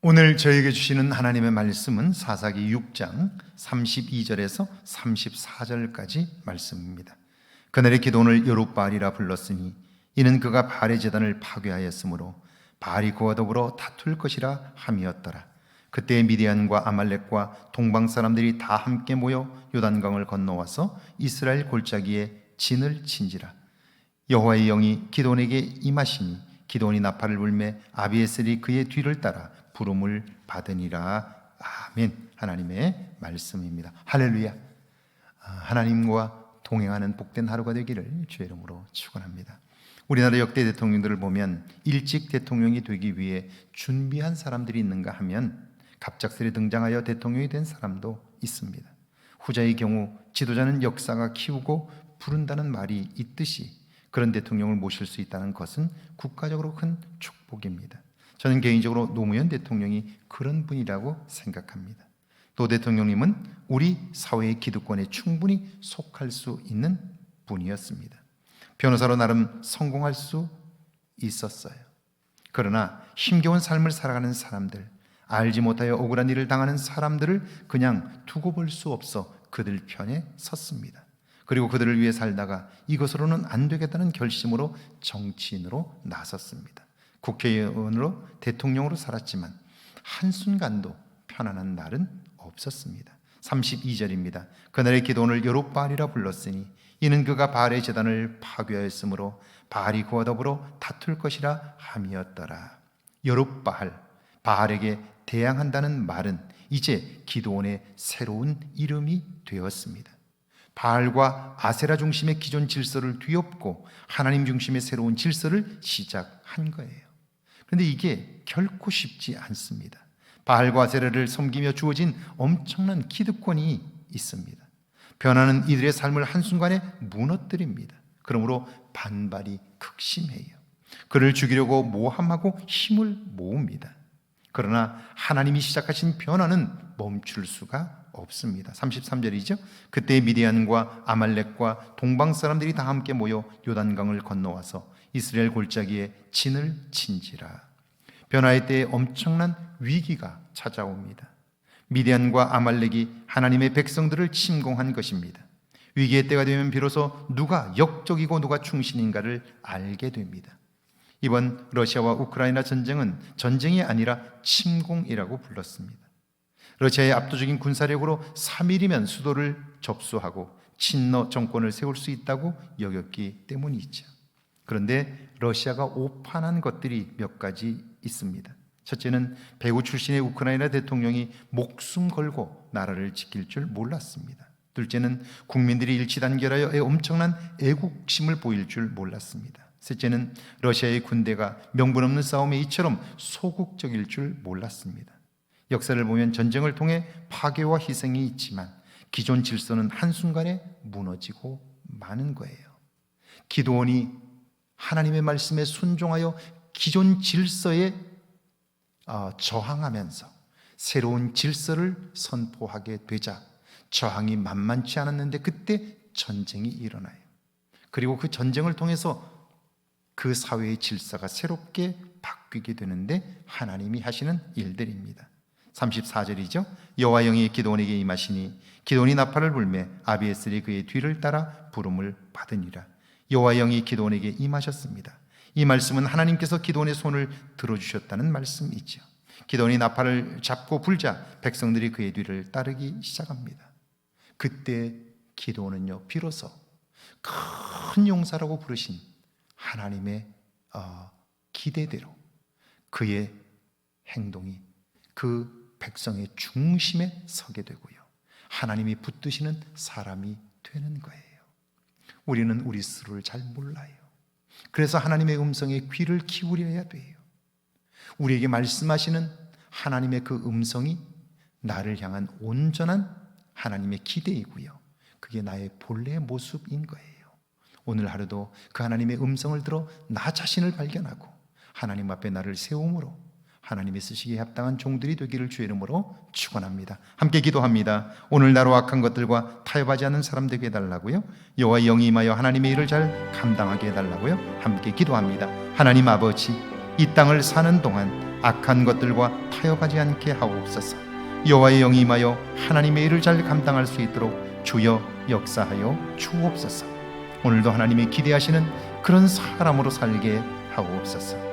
오늘 저에게 주시는 하나님의 말씀은 사사기 6장 32절에서 34절까지 말씀입니다. 그날의 기도원을 여룹바알이라 불렀으니 이는 그가 바알의 제단을 파괴하였으므로 바알이 그와 더불어 다툴 것이라 함이었더라. 그때 미디안과 아말렉과 동방 사람들이 다 함께 모여 요단강을 건너와서 이스라엘 골짜기에 진을 친지라. 여호와의 영이 기도원에게 임하시니 기도원이 나팔을 불매 아비에셀이 그의 뒤를 따라 부름을 받으니라. 아멘. 하나님의 말씀입니다. 할렐루야. 하나님과 동행하는 복된 하루가 되기를 주의 이름으로 축원합니다. 우리나라 역대 대통령들을 보면 일찍 대통령이 되기 위해 준비한 사람들이 있는가 하면 갑작스레 등장하여 대통령이 된 사람도 있습니다. 후자의 경우 지도자는 역사가 키우고 부른다는 말이 있듯이 그런 대통령을 모실 수 있다는 것은 국가적으로 큰 축복입니다. 저는 개인적으로 노무현 대통령이 그런 분이라고 생각합니다. 노 대통령님은 우리 사회의 기득권에 충분히 속할 수 있는 분이었습니다. 변호사로 나름 성공할 수 있었어요. 그러나 힘겨운 삶을 살아가는 사람들, 알지 못하여 억울한 일을 당하는 사람들을 그냥 두고 볼 수 없어 그들 편에 섰습니다. 그리고 그들을 위해 살다가 이것으로는 안 되겠다는 결심으로 정치인으로 나섰습니다. 국회의원으로 대통령으로 살았지만 한순간도 편안한 날은 없었습니다. 32절입니다. 그날의 기도원을 여룹바알이라 불렀으니 이는 그가 바알의 제단을 파괴하였으므로 바알이 그와 더불어 다툴 것이라 함이었더라. 여룹바알, 바알에게 대항한다는 말은 이제 기도원의 새로운 이름이 되었습니다. 바알과 아세라 중심의 기존 질서를 뒤엎고 하나님 중심의 새로운 질서를 시작한 거예요. 그런데 이게 결코 쉽지 않습니다. 바알과 아세라를 섬기며 주어진 엄청난 기득권이 있습니다. 변화는 이들의 삶을 한순간에 무너뜨립니다. 그러므로 반발이 극심해요. 그를 죽이려고 모함하고 힘을 모읍니다. 그러나 하나님이 시작하신 변화는 멈출 수가 없습니다. 33절이죠. 그때 미디안과 아말렉과 동방 사람들이 다 함께 모여 요단강을 건너와서 이스라엘 골짜기에 진을 친지라. 변화의 때에 엄청난 위기가 찾아옵니다. 미디안과 아말렉이 하나님의 백성들을 침공한 것입니다. 위기의 때가 되면 비로소 누가 역적이고 누가 충신인가를 알게 됩니다. 이번 러시아와 우크라이나 전쟁은 전쟁이 아니라 침공이라고 불렀습니다. 러시아의 압도적인 군사력으로 3일이면 수도를 접수하고 친러 정권을 세울 수 있다고 여겼기 때문이죠. 그런데 러시아가 오판한 것들이 몇 가지 있습니다. 첫째는 배우 출신의 우크라이나 대통령이 목숨 걸고 나라를 지킬 줄 몰랐습니다. 둘째는 국민들이 일치단결하여 엄청난 애국심을 보일 줄 몰랐습니다. 셋째는 러시아의 군대가 명분 없는 싸움에 이처럼 소극적일 줄 몰랐습니다. 역사를 보면 전쟁을 통해 파괴와 희생이 있지만 기존 질서는 한순간에 무너지고 마는 거예요. 기도원이 하나님의 말씀에 순종하여 기존 질서에 저항하면서 새로운 질서를 선포하게 되자 저항이 만만치 않았는데 그때 전쟁이 일어나요. 그리고 그 전쟁을 통해서 그 사회의 질서가 새롭게 바뀌게 되는데 하나님이 하시는 일들입니다. 34절이죠. 여호와 영이 기도원에게 임하시니 기도원이 나팔을 불매 아비에셀이 그의 뒤를 따라 부름을 받으니라. 여호와 영이 기도원에게 임하셨습니다. 이 말씀은 하나님께서 기도원의 손을 들어주셨다는 말씀이죠. 기도원이 나팔을 잡고 불자 백성들이 그의 뒤를 따르기 시작합니다. 그때 기도원은요 비로소 큰 용사라고 부르신 하나님의 기대대로 그의 행동이 그 백성의 중심에 서게 되고요. 하나님이 붙드시는 사람이 되는 거예요. 우리는 우리 스스로를 잘 몰라요. 그래서 하나님의 음성에 귀를 기울여야 돼요. 우리에게 말씀하시는 하나님의 그 음성이 나를 향한 온전한 하나님의 기대이고요. 그게 나의 본래의 모습인 거예요. 오늘 하루도 그 하나님의 음성을 들어 나 자신을 발견하고 하나님 앞에 나를 세움으로 하나님이 쓰시기에 합당한 종들이 되기를 주의 이름으로 축원합니다. 함께 기도합니다. 오늘 나로 악한 것들과 타협하지 않는 사람 되게 해달라고요. 여호와의 영이 임하여 하나님의 일을 잘 감당하게 해달라고요. 함께 기도합니다. 하나님 아버지, 이 땅을 사는 동안 악한 것들과 타협하지 않게 하옵소서. 여호와의 영이 임하여 하나님의 일을 잘 감당할 수 있도록 주여 역사하여 주옵소서. 오늘도 하나님이 기대하시는 그런 사람으로 살게 하옵소서.